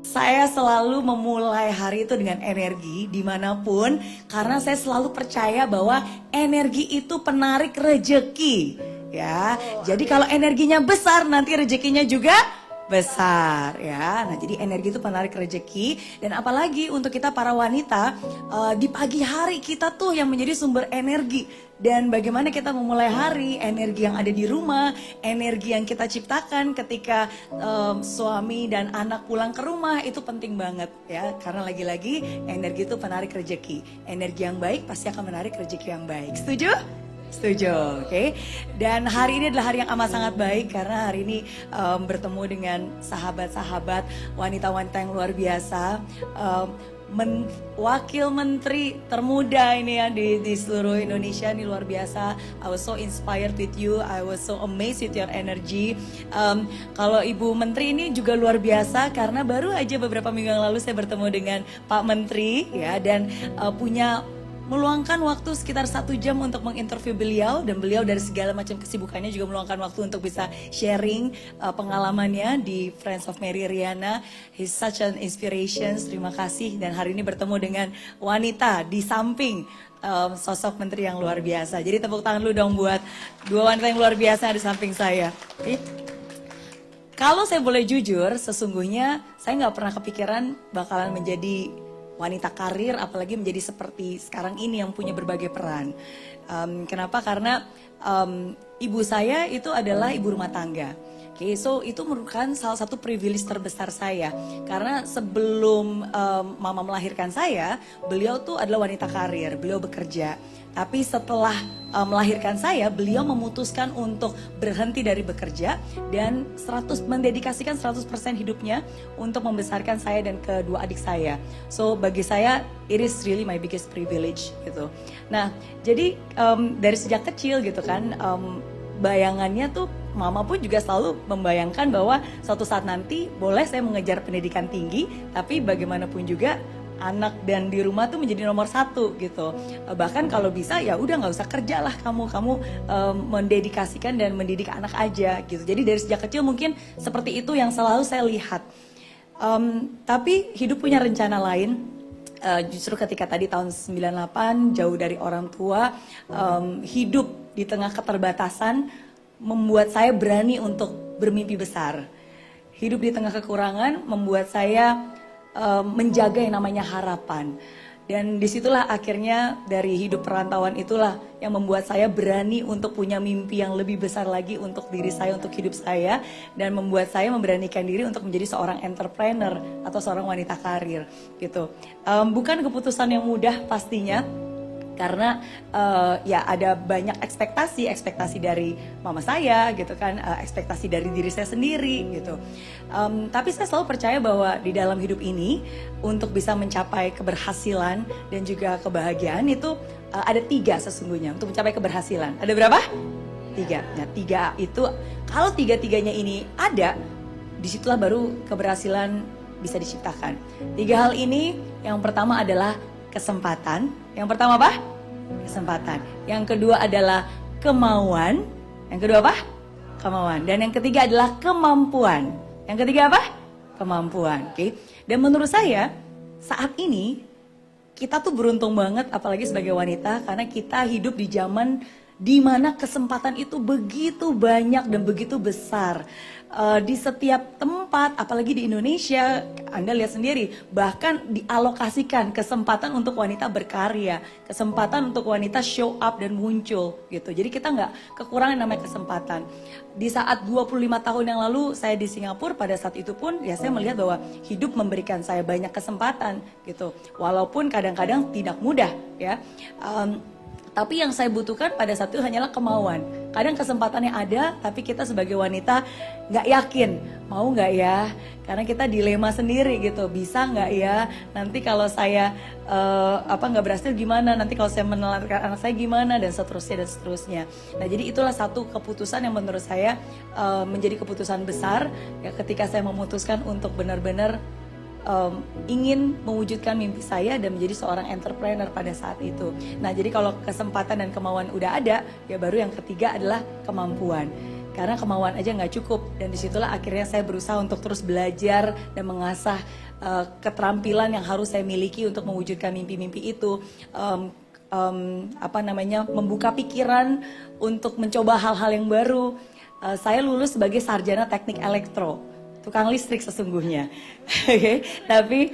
Saya selalu memulai hari itu dengan energi dimanapun, karena saya selalu percaya bahwa energi itu penarik rejeki. Ya, jadi kalau energinya besar, nanti rezekinya juga besar ya. Nah, jadi energi itu penarik rezeki, dan apalagi untuk kita para wanita, di pagi hari kita tuh yang menjadi sumber energi. Dan bagaimana kita memulai hari, energi yang ada di rumah, energi yang kita ciptakan ketika suami dan anak pulang ke rumah itu penting banget ya. Karena lagi-lagi energi itu penarik rezeki. Energi yang baik pasti akan menarik rezeki yang baik. Setuju? Setuju, oke. Dan hari ini adalah hari yang amat sangat baik karena hari ini bertemu dengan sahabat-sahabat wanita-wanita yang luar biasa. Wakil menteri termuda ini ya di seluruh Indonesia, ini luar biasa. I was so inspired with you, I was so amazed with your energy. Kalau Ibu Menteri ini juga luar biasa karena baru aja beberapa minggu yang lalu saya bertemu dengan Pak Menteri ya, dan punya meluangkan waktu sekitar 1 jam untuk menginterview beliau, dan beliau dari segala macam kesibukannya juga meluangkan waktu untuk bisa sharing pengalamannya di Friends of Mary Riana. He's such an inspiration. Terima kasih. Dan hari ini bertemu dengan wanita di samping sosok menteri yang luar biasa. Jadi tepuk tangan dulu dong buat 2 wanita yang luar biasa di samping saya. Kalau saya boleh jujur, sesungguhnya saya nggak pernah kepikiran bakalan menjadi wanita karir, apalagi menjadi seperti sekarang ini yang punya berbagai peran. Kenapa? Karena ibu saya itu adalah ibu rumah tangga. Oke, so itu merupakan salah satu privilege terbesar saya. Karena sebelum mama melahirkan saya, beliau tuh adalah wanita karir, beliau bekerja. Tapi setelah melahirkan saya, beliau memutuskan untuk berhenti dari bekerja dan mendedikasikan 100% hidupnya untuk membesarkan saya dan kedua adik saya. So bagi saya, it is really my biggest privilege gitu. Nah, jadi dari sejak kecil gitu kan, bayangannya tuh mama pun juga selalu membayangkan bahwa suatu saat nanti boleh saya mengejar pendidikan tinggi, tapi bagaimanapun juga anak dan di rumah tuh menjadi nomor 1 gitu. Bahkan kalau bisa ya udah nggak usah kerja lah kamu mendedikasikan dan mendidik anak aja gitu. Jadi dari sejak kecil mungkin seperti itu yang selalu saya lihat. Tapi hidup punya rencana lain. Justru ketika tadi tahun 98 jauh dari orang tua, hidup di tengah keterbatasan membuat saya berani untuk bermimpi besar. Hidup di tengah kekurangan membuat saya menjaga yang namanya harapan. Dan disitulah akhirnya dari hidup perantauan itulah yang membuat saya berani untuk punya mimpi yang lebih besar lagi untuk diri saya, untuk hidup saya, dan membuat saya memberanikan diri untuk menjadi seorang entrepreneur atau seorang wanita karir gitu. Bukan keputusan yang mudah pastinya, karena ya ada banyak ekspektasi dari mama saya gitu kan, ekspektasi dari diri saya sendiri gitu. Tapi saya selalu percaya bahwa di dalam hidup ini untuk bisa mencapai keberhasilan dan juga kebahagiaan itu ada 3 sesungguhnya untuk mencapai keberhasilan. Ada berapa? 3. Nah 3 itu kalau 3-3-nya ini ada, disitulah baru keberhasilan bisa diciptakan. 3 hal ini, yang pertama adalah kesempatan. Yang pertama apa? Kesempatan. Yang kedua adalah kemauan. Yang kedua apa? Kemauan. Dan yang ketiga adalah kemampuan. Yang ketiga apa? Kemampuan. Oke. Dan menurut saya saat ini kita tuh beruntung banget, apalagi sebagai wanita, karena kita hidup di zaman di mana kesempatan itu begitu banyak dan begitu besar. Di setiap tempat, apalagi di Indonesia, Anda lihat sendiri, bahkan dialokasikan kesempatan untuk wanita berkarya, kesempatan untuk wanita show up dan muncul gitu. Jadi kita nggak kekurangan namanya kesempatan. Di saat 25 tahun yang lalu saya di Singapura, pada saat itu pun ya saya melihat bahwa hidup memberikan saya banyak kesempatan gitu. Walaupun kadang-kadang tidak mudah ya. Tapi yang saya butuhkan pada saat itu hanyalah kemauan. Kadang kesempatannya ada, tapi kita sebagai wanita nggak yakin, mau nggak ya? Karena kita dilema sendiri gitu, bisa nggak ya? Nanti kalau saya nggak berhasil gimana? Nanti kalau saya menelantarkan anak saya gimana? Dan seterusnya dan seterusnya. Nah jadi itulah satu keputusan yang menurut saya menjadi keputusan besar ya, ketika saya memutuskan untuk benar-benar ingin mewujudkan mimpi saya dan menjadi seorang entrepreneur pada saat itu. Nah jadi kalau kesempatan dan kemauan udah ada, ya baru yang ketiga adalah kemampuan. karena kemauan aja nggak cukup. Dan disitulah akhirnya saya berusaha untuk terus belajar dan mengasah keterampilan yang harus saya miliki untuk mewujudkan mimpi-mimpi itu. Membuka pikiran untuk mencoba hal-hal yang baru. Saya lulus sebagai sarjana teknik elektro, tukang listrik sesungguhnya. Tapi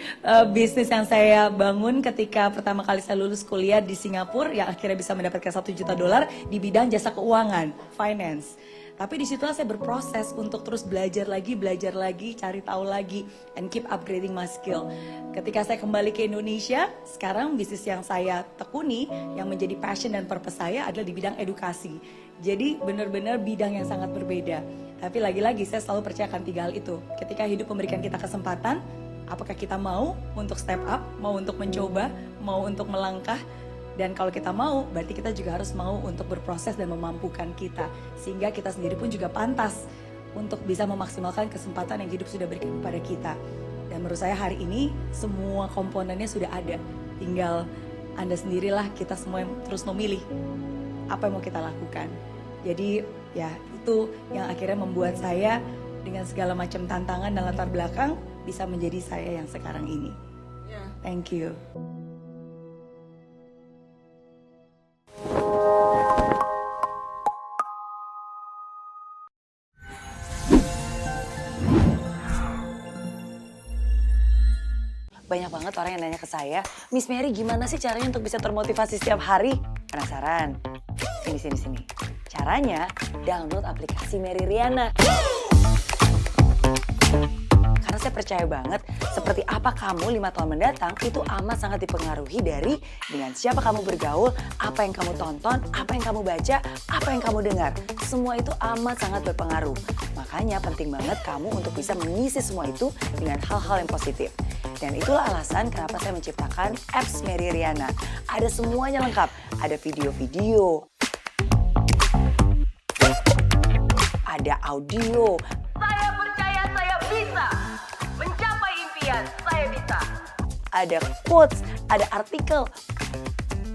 bisnis yang saya bangun ketika pertama kali saya lulus kuliah di Singapura, yang akhirnya bisa mendapatkan $1 juta di bidang jasa keuangan, finance. Tapi disitulah saya berproses untuk terus belajar lagi, cari tahu lagi, and keep upgrading my skill. Ketika saya kembali ke Indonesia, sekarang bisnis yang saya tekuni, yang menjadi passion dan purpose saya adalah di bidang edukasi. Jadi benar-benar bidang yang sangat berbeda. Tapi lagi-lagi saya selalu percaya akan 3 hal itu. Ketika hidup memberikan kita kesempatan, apakah kita mau untuk step up, mau untuk mencoba, mau untuk melangkah. Dan kalau kita mau, berarti kita juga harus mau untuk berproses dan memampukan kita. Sehingga kita sendiri pun juga pantas untuk bisa memaksimalkan kesempatan yang hidup sudah berikan kepada kita. Dan menurut saya hari ini semua komponennya sudah ada. Tinggal Anda sendirilah, kita semua yang terus memilih apa yang mau kita lakukan. Jadi ya itu yang akhirnya membuat saya dengan segala macam tantangan dan latar belakang bisa menjadi saya yang sekarang ini. Thank you. Banyak banget orang yang nanya ke saya, Miss Mary gimana sih caranya untuk bisa termotivasi setiap hari? Penasaran? Sini. Caranya, download aplikasi Mary Riana. Karena saya percaya banget, seperti apa kamu 5 tahun mendatang, itu amat sangat dipengaruhi dari dengan siapa kamu bergaul, apa yang kamu tonton, apa yang kamu baca, apa yang kamu dengar. Semua itu amat sangat berpengaruh. Makanya penting banget kamu untuk bisa mengisi semua itu dengan hal-hal yang positif. Dan itulah alasan kenapa saya menciptakan apps Mary Riana. Ada semuanya lengkap. Ada video-video, ada audio. Saya percaya saya bisa mencapai impian, saya bisa. Ada quotes, ada artikel.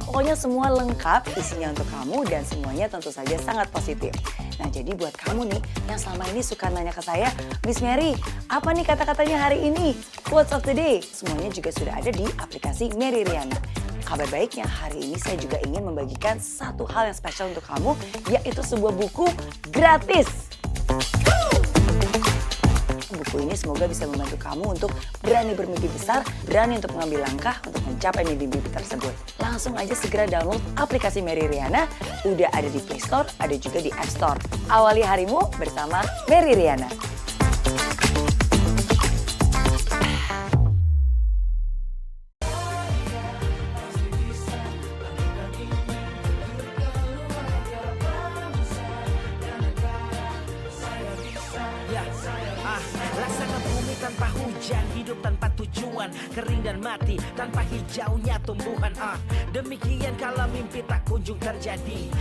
Pokoknya semua lengkap isinya untuk kamu dan semuanya tentu saja sangat positif. Nah jadi buat kamu nih yang selama ini suka nanya ke saya, Miss Mary, apa nih kata-katanya hari ini? Quotes of the day. Semuanya juga sudah ada di aplikasi Mary Riana. Kabar baiknya hari ini saya juga ingin membagikan satu hal yang spesial untuk kamu, yaitu sebuah buku gratis. Buku ini semoga bisa membantu kamu untuk berani bermimpi besar, berani untuk mengambil langkah untuk mencapai mimpi-mimpi tersebut. Langsung aja segera download aplikasi Mary Riana, udah ada di Play Store, ada juga di App Store. Awali harimu bersama Mary Riana. Laksana bumi tanpa hujan, hidup tanpa tujuan, kering dan mati tanpa hijaunya tumbuhan. Demikian kalau mimpi tak kunjung terjadi.